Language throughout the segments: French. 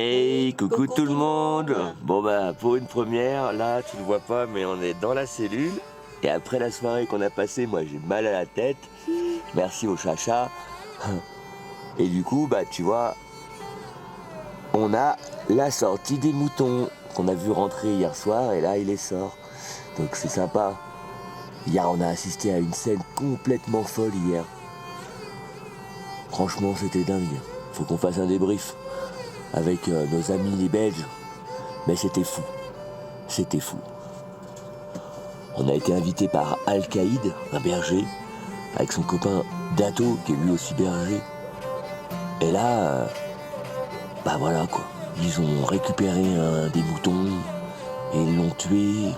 Hey, coucou tout le monde. Bon bah pour une première, là tu le vois pas mais on est dans la cellule. Et après la soirée qu'on a passée, moi j'ai mal à la tête. Merci au chacha. Et du coup bah tu vois, on a la sortie des moutons qu'on a vu rentrer hier soir et là il les sort. Donc c'est sympa. Hier on a assisté à une scène complètement folle hier. Franchement c'était dingue. Faut qu'on fasse un débrief avec nos amis les Belges. Mais c'était fou. C'était fou. On a été invité par Al-Qaïd, un berger, avec son copain Dato, qui est lui aussi berger. Et là, bah voilà quoi. Ils ont récupéré des moutons, et ils l'ont tué,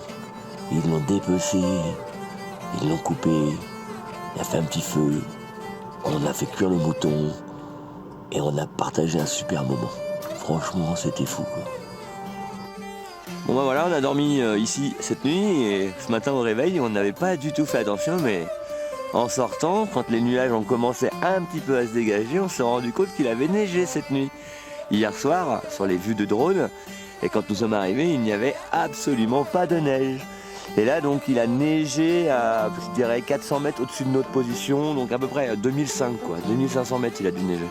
ils l'ont dépecé, ils l'ont coupé, il a fait un petit feu, on a fait cuire le mouton, et on a partagé un super moment. Franchement, c'était fou quoi. Bon bah voilà, on a dormi ici cette nuit et ce matin au réveil, on n'avait pas du tout fait attention, mais en sortant, quand les nuages ont commencé un petit peu à se dégager, on s'est rendu compte qu'il avait neigé cette nuit. Hier soir, sur les vues de drone, et quand nous sommes arrivés, il n'y avait absolument pas de neige. Et là donc il a neigé à, je dirais, 400 mètres au-dessus de notre position, donc à peu près 2005 quoi, 2500 mètres il a dû neiger.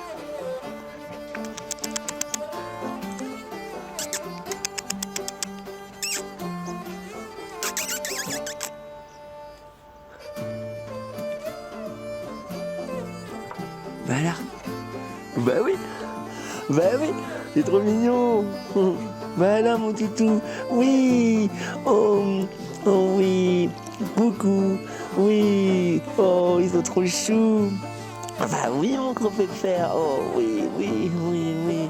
Voilà. Bah oui. Bah oui. C'est trop mignon. Voilà mon toutou. Oui. Oh. Oh oui. Beaucoup. Oui. Oh, ils sont trop choux. Ah bah oui mon gros pépère. Oh oui, oui, oui, oui.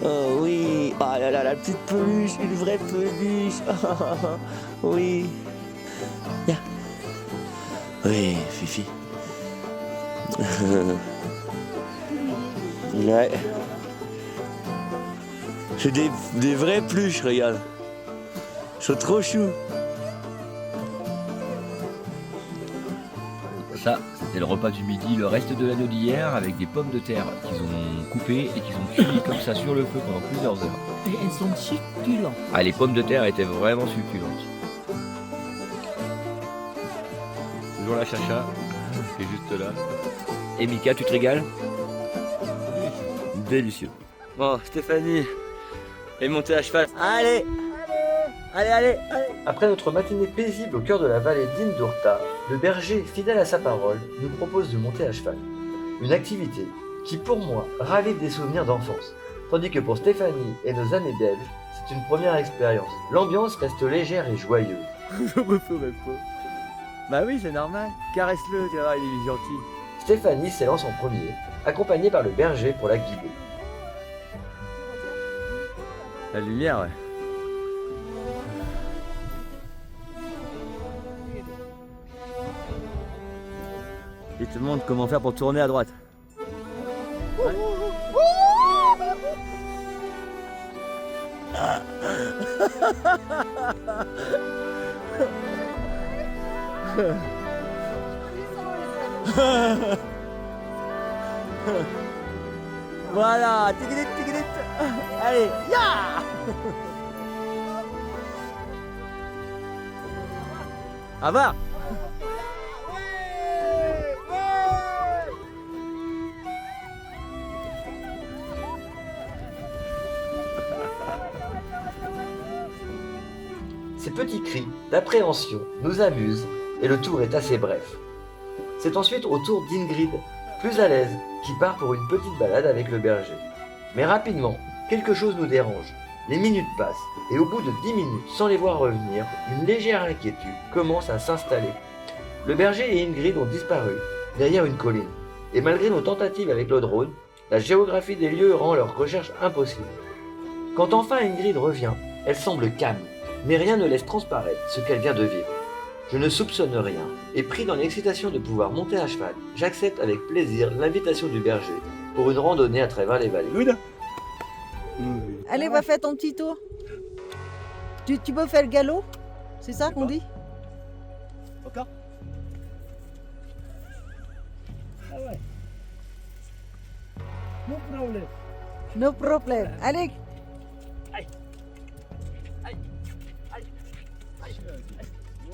Oh oui. Oh là là, la petite peluche. Une vraie peluche. Oui. Viens. Oui, Fifi. Ouais. C'est des vraies pluches, regarde. Ils sont trop choux. Ça, c'était le repas du midi, le reste de l'agneau d'hier avec des pommes de terre qu'ils ont coupées et qu'ils ont cuit comme ça sur le feu pendant plusieurs heures. Et elles sont succulentes. Ah, les pommes de terre étaient vraiment succulentes. Toujours la chacha, qui est juste là. Et Mika, tu te régales? Délicieux. Bon, Stéphanie est montée à cheval. Allez. Allez. Après notre matinée paisible au cœur de la vallée d'Indurta, le berger, fidèle à sa parole, nous propose de monter à cheval. Une activité qui, pour moi, ravive des souvenirs d'enfance. Tandis que pour Stéphanie et nos amis belges, c'est une première expérience. L'ambiance reste légère et joyeuse. Je me ferai pas. Bah oui, c'est normal. Caresse-le, tu vas voir, il est gentil. Stéphanie s'élance en premier, accompagnée par le berger pour la guider. La lumière, ouais. Il te montre comment faire pour tourner à droite. Ouais. Voilà, tigidit. Allez, ya. À voir. Ces petits cris d'appréhension nous amusent et le tour est assez bref. C'est ensuite au tour d'Ingrid, plus à l'aise, qui part pour une petite balade avec le berger. Mais rapidement, quelque chose nous dérange. Les minutes passent et au bout de 10 minutes sans les voir revenir, une légère inquiétude commence à s'installer. Le berger et Ingrid ont disparu derrière une colline. Et malgré nos tentatives avec le drone, la géographie des lieux rend leur recherche impossible. Quand enfin Ingrid revient, elle semble calme, mais rien ne laisse transparaître ce qu'elle vient de vivre. Je ne soupçonne rien, et pris dans l'excitation de pouvoir monter à cheval, j'accepte avec plaisir l'invitation du berger pour une randonnée à travers les vallées. Allez, va faire ton petit tour. Tu peux faire le galop? C'est ça qu'on dit? Encore? Ah ouais. No problème. No problem. Allez.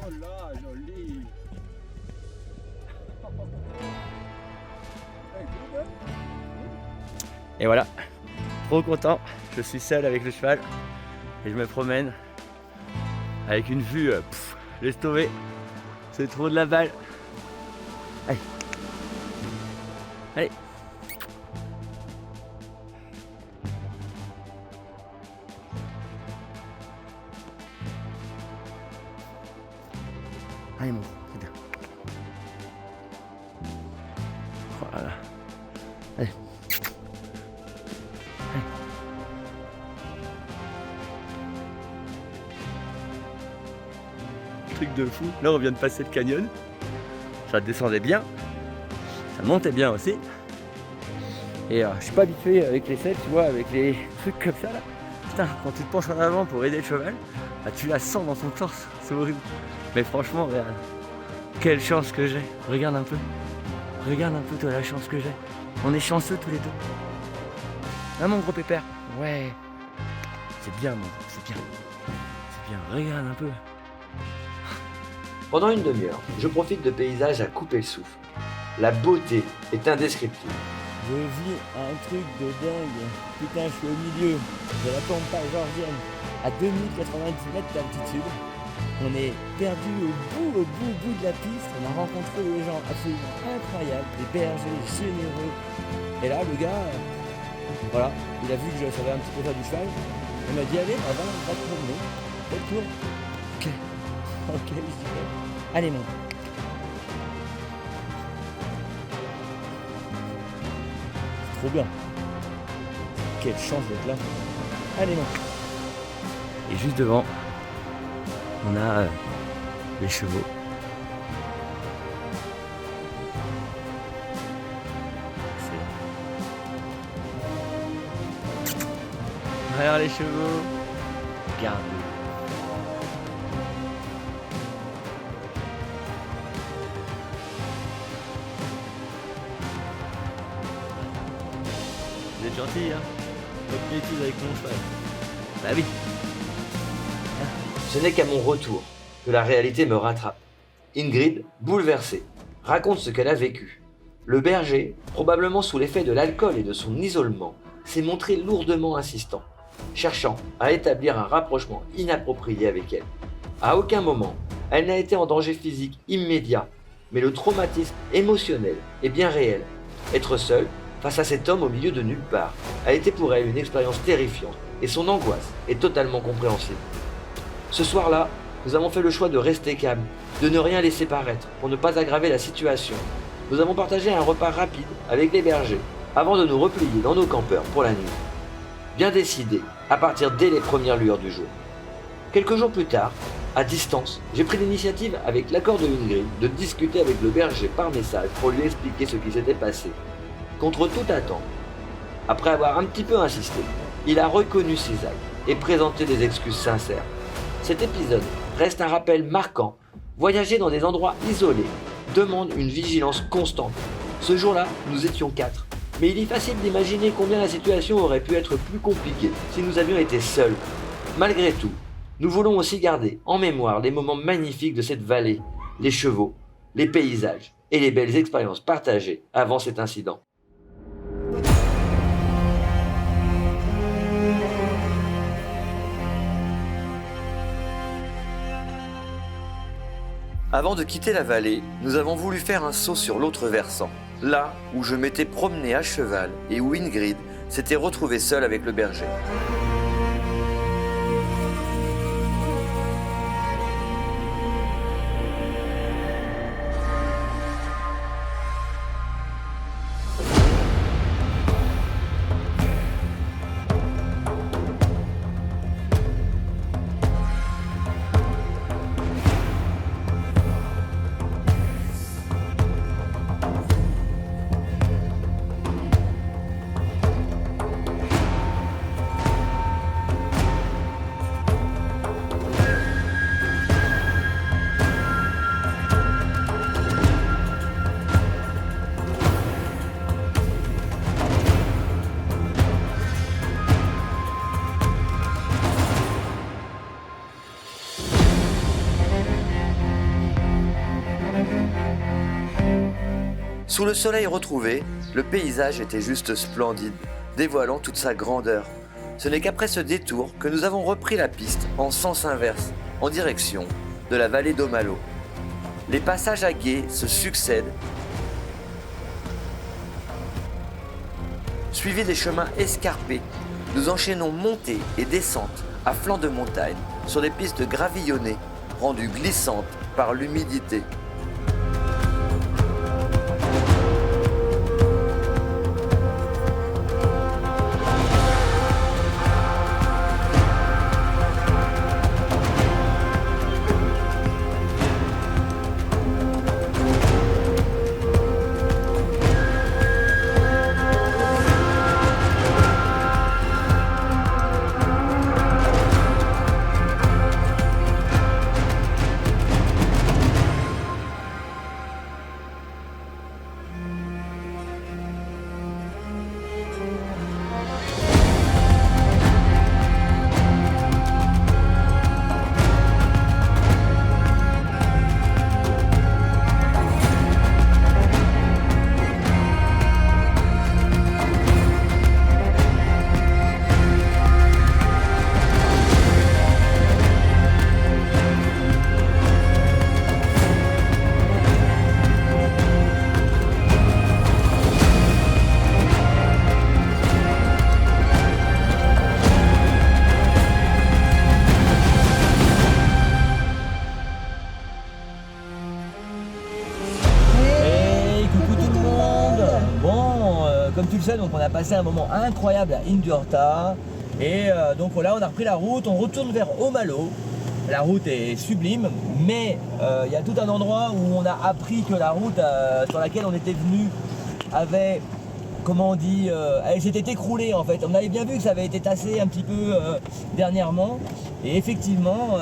Oh là, joli. Et voilà, trop content, je suis seul avec le cheval et je me promène avec une vue, laisse tomber, c'est trop de la balle. Allez, allez. Allez mon gros, c'est bien. Voilà. Allez. Truc de fou. Là on vient de passer le canyon. Ça descendait bien. Ça montait bien aussi. Et je suis pas habitué avec les selles, tu vois, avec les trucs comme ça là. Putain, quand tu te penches en avant pour aider le cheval, bah, tu la sens dans ton torse. C'est horrible. Mais franchement, regarde. Quelle chance que j'ai. Regarde un peu. Regarde un peu toi la chance que j'ai. On est chanceux tous les deux. Hein mon gros pépère? Ouais. C'est bien mon gros, c'est bien. C'est bien, regarde un peu. Pendant une demi-heure, je profite de paysages à couper le souffle. La beauté est indescriptible. Je vis un truc de dingue. Putain, je suis au milieu de la pampa georgienne à 2090 mètres d'altitude. On est perdu au bout de la piste. On a rencontré des gens absolument incroyables, des bergers généreux. Et là, le gars, voilà, il a vu que je savais un petit peu faire du cheval. Il m'a dit, allez, va te promener. Fais le tour. Ok, je dirais. Allez, mon. C'est trop bien. Quelle chance d'être là. Allez, mon. Et juste devant, on a les chevaux. Regarde les chevaux. Regarde. Vous êtes gentil, hein? Votre bêtise avec mon cheval. Bah oui. Ce n'est qu'à mon retour que la réalité me rattrape. Ingrid, bouleversée, raconte ce qu'elle a vécu. Le berger, probablement sous l'effet de l'alcool et de son isolement, s'est montré lourdement insistant, cherchant à établir un rapprochement inapproprié avec elle. À aucun moment, elle n'a été en danger physique immédiat, mais le traumatisme émotionnel est bien réel. Être seule, face à cet homme au milieu de nulle part, a été pour elle une expérience terrifiante, et son angoisse est totalement compréhensible. Ce soir-là, nous avons fait le choix de rester calmes, de ne rien laisser paraître pour ne pas aggraver la situation. Nous avons partagé un repas rapide avec les bergers avant de nous replier dans nos campeurs pour la nuit. Bien décidé à partir dès les premières lueurs du jour. Quelques jours plus tard, à distance, j'ai pris l'initiative avec l'accord de Ingrid de discuter avec le berger par message pour lui expliquer ce qui s'était passé. Contre toute attente, après avoir un petit peu insisté, il a reconnu ses actes et présenté des excuses sincères. Cet épisode reste un rappel marquant. Voyager dans des endroits isolés demande une vigilance constante. Ce jour-là, nous étions 4. Mais il est facile d'imaginer combien la situation aurait pu être plus compliquée si nous avions été seuls. Malgré tout, nous voulons aussi garder en mémoire les moments magnifiques de cette vallée, les chevaux, les paysages et les belles expériences partagées avant cet incident. Avant de quitter la vallée, nous avons voulu faire un saut sur l'autre versant, là où je m'étais promené à cheval et où Ingrid s'était retrouvée seule avec le berger. Sous le soleil retrouvé, le paysage était juste splendide, dévoilant toute sa grandeur. Ce n'est qu'après ce détour que nous avons repris la piste en sens inverse, en direction de la vallée d'Aumalo. Les passages à gué se succèdent, suivis des chemins escarpés. Nous enchaînons montées et descentes à flanc de montagne sur des pistes gravillonnées, rendues glissantes par l'humidité. Comme tu le sais, donc on a passé un moment incroyable à Indurta et donc là on a repris la route, on retourne vers Aumalo. La route est sublime, mais il y a tout un endroit où on a appris que la route sur laquelle on était venu avait, comment on dit, elle s'était écroulée en fait. On avait bien vu que ça avait été tassé un petit peu dernièrement et effectivement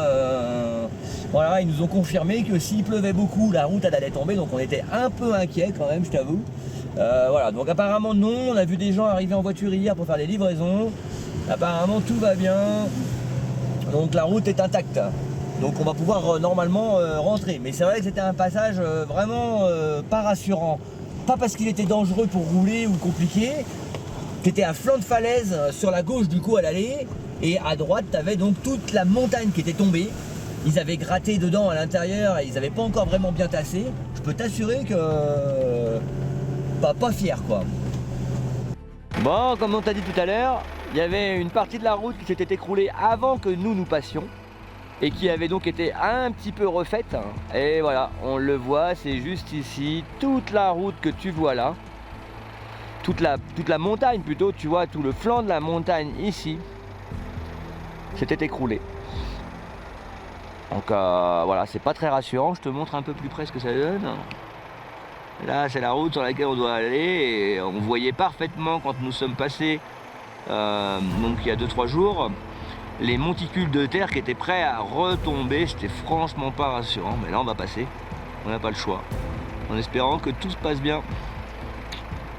voilà, ils nous ont confirmé que s'il pleuvait beaucoup, la route elle allait tomber, donc on était un peu inquiets quand même, je t'avoue. Voilà, donc apparemment non, on a vu des gens arriver en voiture hier pour faire des livraisons. Apparemment tout va bien, donc la route est intacte. Donc on va pouvoir normalement rentrer. Mais c'est vrai que c'était un passage vraiment pas rassurant. Pas parce qu'il était dangereux pour rouler ou compliqué. Tu étais à flanc de falaise sur la gauche du coup à l'aller. Et à droite tu avais donc toute la montagne qui était tombée. Ils avaient gratté dedans à l'intérieur et ils n'avaient pas encore vraiment bien tassé. Je peux t'assurer que... pas fier quoi. Bon, comme on t'a dit tout à l'heure, il y avait une partie de la route qui s'était écroulée avant que nous passions et qui avait donc été un petit peu refaite. Et voilà, on le voit, c'est juste ici, toute la route que tu vois là, toute la montagne plutôt, tu vois, tout le flanc de la montagne ici, s'était écroulé. Donc voilà, c'est pas très rassurant, je te montre un peu plus près ce que ça donne. Là, c'est la route sur laquelle on doit aller et on voyait parfaitement quand nous sommes passés, donc il y a 2-3 jours, les monticules de terre qui étaient prêts à retomber. C'était franchement pas rassurant, mais là on va passer, on n'a pas le choix, en espérant que tout se passe bien.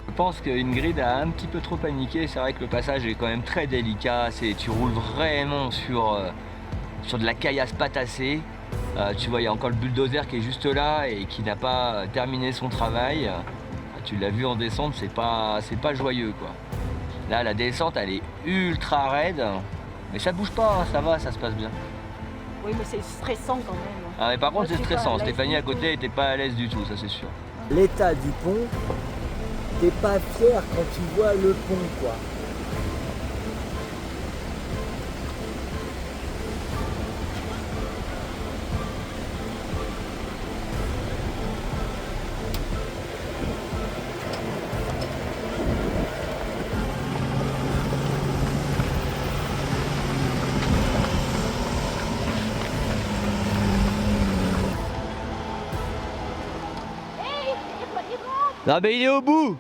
Je pense qu'Ingrid a un petit peu trop paniqué, c'est vrai que le passage est quand même très délicat, tu roules vraiment sur de la caillasse pas tassée. Tu vois, il y a encore le bulldozer qui est juste là et qui n'a pas terminé son travail. Tu l'as vu en descente, c'est pas joyeux quoi. Là, la descente, elle est ultra raide, mais ça bouge pas, hein, ça va, ça se passe bien. Oui, mais c'est stressant quand même. Ah, mais par contre, c'est stressant. Stéphanie à côté était pas à l'aise du tout, ça c'est sûr. L'état du pont, t'es pas fier quand tu vois le pont quoi. Non mais il est au bout.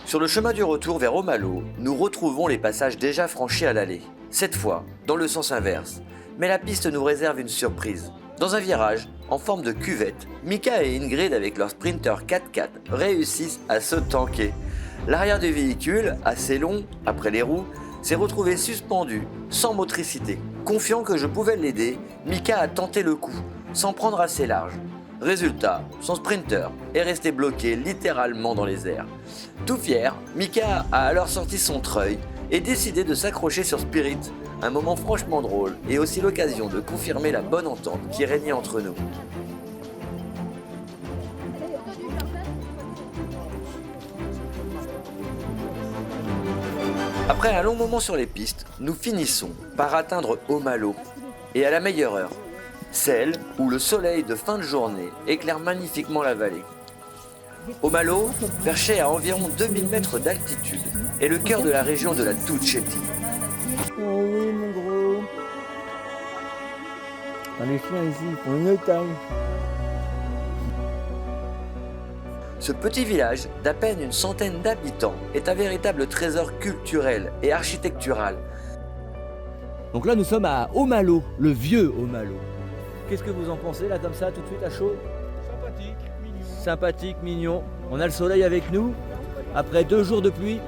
Sur le chemin du retour vers Aumalo, nous retrouvons les passages déjà franchis à l'aller. Cette fois, dans le sens inverse. Mais la piste nous réserve une surprise. Dans un virage, en forme de cuvette, Mika et Ingrid avec leur Sprinter 4x4 réussissent à se tanker. L'arrière du véhicule, assez long, après les roues, s'est retrouvé suspendu, sans motricité. Confiant que je pouvais l'aider, Mika a tenté le coup. sans prendre assez large. Résultat, son sprinter est resté bloqué littéralement dans les airs. Tout fier, Mika a alors sorti son treuil et décidé de s'accrocher sur Spirit, un moment franchement drôle et aussi l'occasion de confirmer la bonne entente qui régnait entre nous. Après un long moment sur les pistes, nous finissons par atteindre Omalo, et à la meilleure heure, celle où le soleil de fin de journée éclaire magnifiquement la vallée. Omalo, perché à environ 2000 mètres d'altitude, est le cœur de la région de la Tucchetti. Oh oui, mon gros. Les chiens ici, ils font une taille. Ce petit village d'à peine une centaine d'habitants est un véritable trésor culturel et architectural. Donc là, nous sommes à Omalo, le vieux Omalo. Qu'est-ce que vous en pensez là, comme ça, tout de suite à chaud? Sympathique, mignon. Sympathique, mignon. On a le soleil avec nous, après 2 jours de pluie.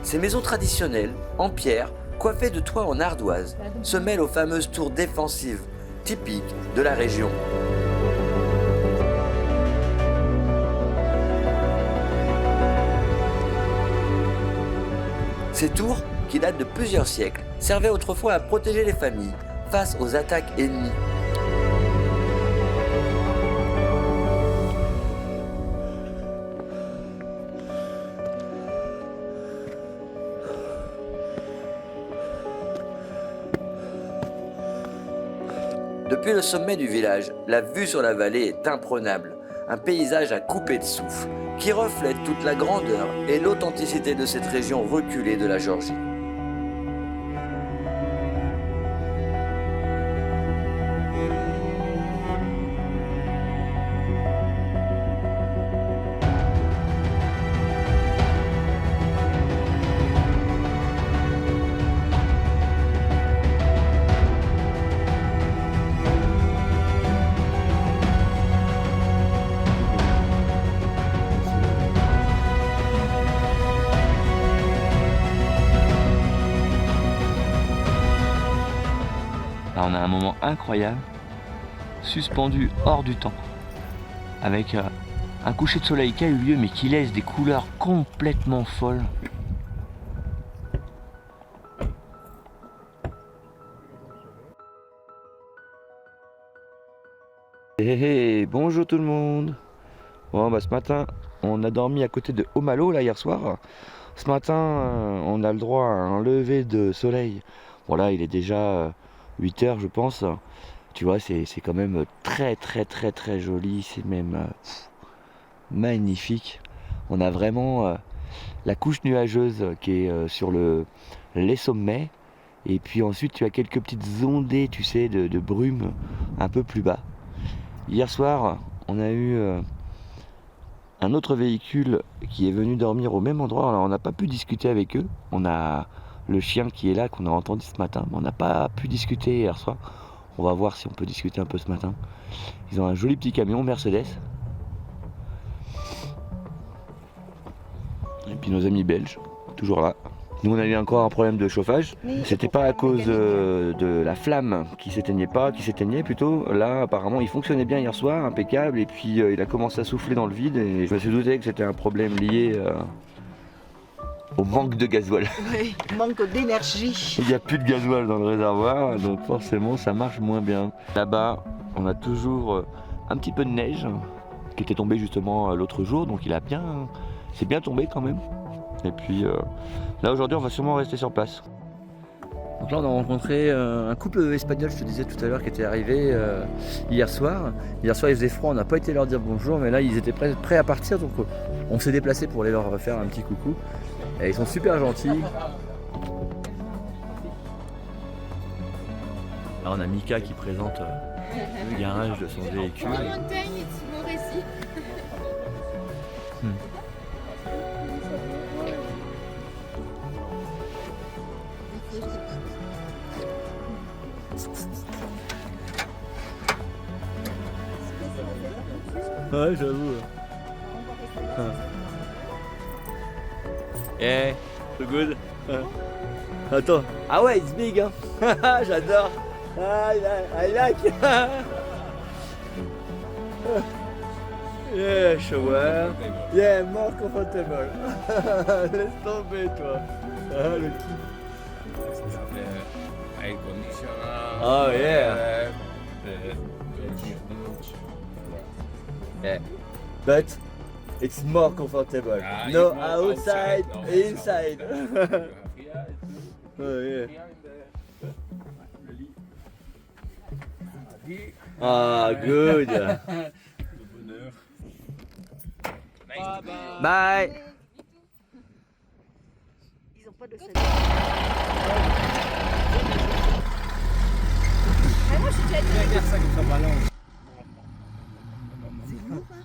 Ces maisons traditionnelles, en pierre, coiffées de toits en ardoise, se mêlent aux fameuses tours défensives, typiques de la région. Ces tours, qui datent de plusieurs siècles, servaient autrefois à protéger les familles face aux attaques ennemies. Depuis le sommet du village, la vue sur la vallée est imprenable. Un paysage à couper de souffle, qui reflète toute la grandeur et l'authenticité de cette région reculée de la Géorgie. Là, on a un moment incroyable, suspendu hors du temps, avec un coucher de soleil qui a eu lieu, mais qui laisse des couleurs complètement folles. Bonjour tout le monde. Bon, bah, ce matin, on a dormi à côté de Omalo, là, hier soir. Ce matin, on a le droit à un lever de soleil. Bon, là, il est déjà 8 heures, je pense. Tu vois, c'est quand même très joli. C'est même magnifique. On a vraiment la couche nuageuse qui est sur les sommets. Et puis ensuite, tu as quelques petites ondées, tu sais, de brume un peu plus bas. Hier soir, on a eu un autre véhicule qui est venu dormir au même endroit. Alors, on n'a pas pu discuter avec eux. On a le chien qui est là, qu'on a entendu ce matin, mais on n'a pas pu discuter hier soir. On va voir si on peut discuter un peu ce matin. Ils ont un joli petit camion Mercedes. Et puis nos amis belges, toujours là. Nous, on a eu encore un problème de chauffage. C'était pas à cause de la flamme qui s'éteignait plutôt. Là, apparemment, il fonctionnait bien hier soir, impeccable. Et puis, il a commencé à souffler dans le vide. Et je me suis douté que c'était un problème lié au manque de gasoil. Oui, manque d'énergie. Il n'y a plus de gasoil dans le réservoir, donc forcément, ça marche moins bien. Là-bas, on a toujours un petit peu de neige qui était tombée justement l'autre jour. Donc, c'est bien tombé quand même. Et puis là aujourd'hui on va sûrement rester sur place. Donc là on a rencontré un couple espagnol, je te disais tout à l'heure, qui était arrivé hier soir. Hier soir il faisait froid, on n'a pas été leur dire bonjour, mais là ils étaient prêts à partir, donc on s'est déplacé pour aller leur faire un petit coucou. Et ils sont super gentils. Là on a Mika qui présente le garage de son véhicule. Ouais, j'avoue. Hey, so good. Attends. Ah ouais, it's big, hein. J'adore. I like. Yeah, shower. Yeah, more comfortable. Laisse tomber, toi. Ah, le kiff. Air conditioner. Oh, yeah. Yeah. But it's more comfortable. Ah, No it's more outside, outside, no, inside. You have here, Oh, yeah. here in the lit. Ah, good. Le bonheur. Bye. Ils ont pas de salle. Ah, moi, je suis déjà allée. Regarde ça comme ça balance. C'est lourd, hein?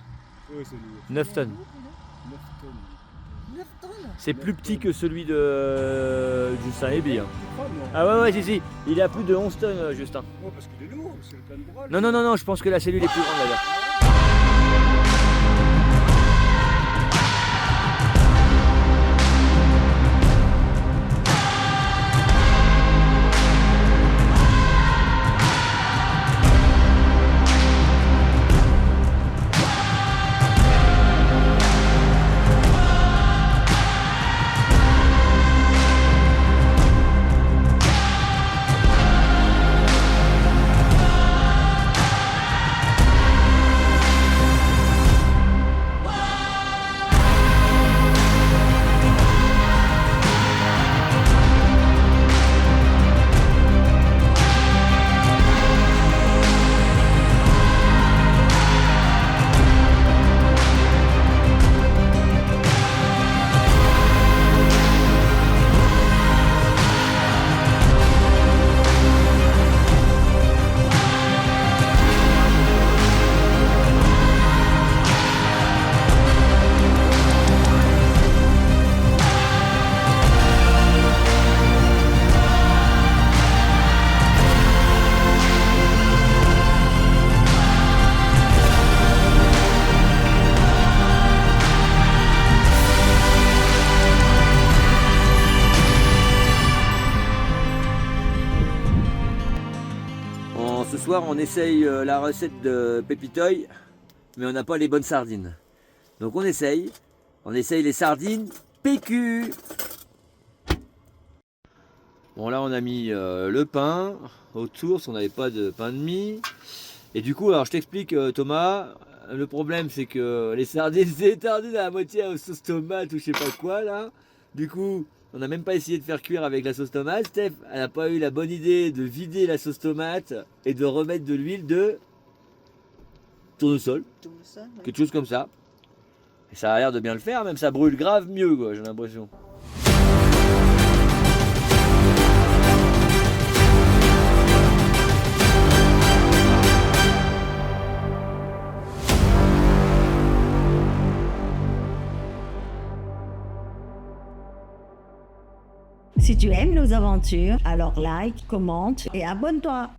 Oui, c'est lourd. 9 tonnes. 9 tonnes. 9 tonnes. C'est plus petit que celui de Justin Ebi. Hein. Tu crois, non? Ah ouais, ouais, si. Il a plus de 11 tonnes, Justin. Oh, parce qu'il est lourd, c'est le plein de bras. Non, non, non, non, je pense que la cellule est plus grande d'ailleurs. Ce soir, on essaye la recette de Pépitoy, mais on n'a pas les bonnes sardines. Donc on essaye les sardines PQ. Bon, là on a mis le pain autour, parce qu'on n'avait pas de pain de mie. Et du coup, alors je t'explique Thomas, le problème c'est que les sardines, c'est sardines à la moitié à sauce tomate ou je sais pas quoi là. Du coup, on n'a même pas essayé de faire cuire avec la sauce tomate. Steph, elle n'a pas eu la bonne idée de vider la sauce tomate et de remettre de l'huile de tournesol, Tout ça, ouais. quelque chose comme ça. Et ça a l'air de bien le faire, même ça brûle grave mieux quoi, j'ai l'impression. Si tu aimes nos aventures, alors like, commente et abonne-toi.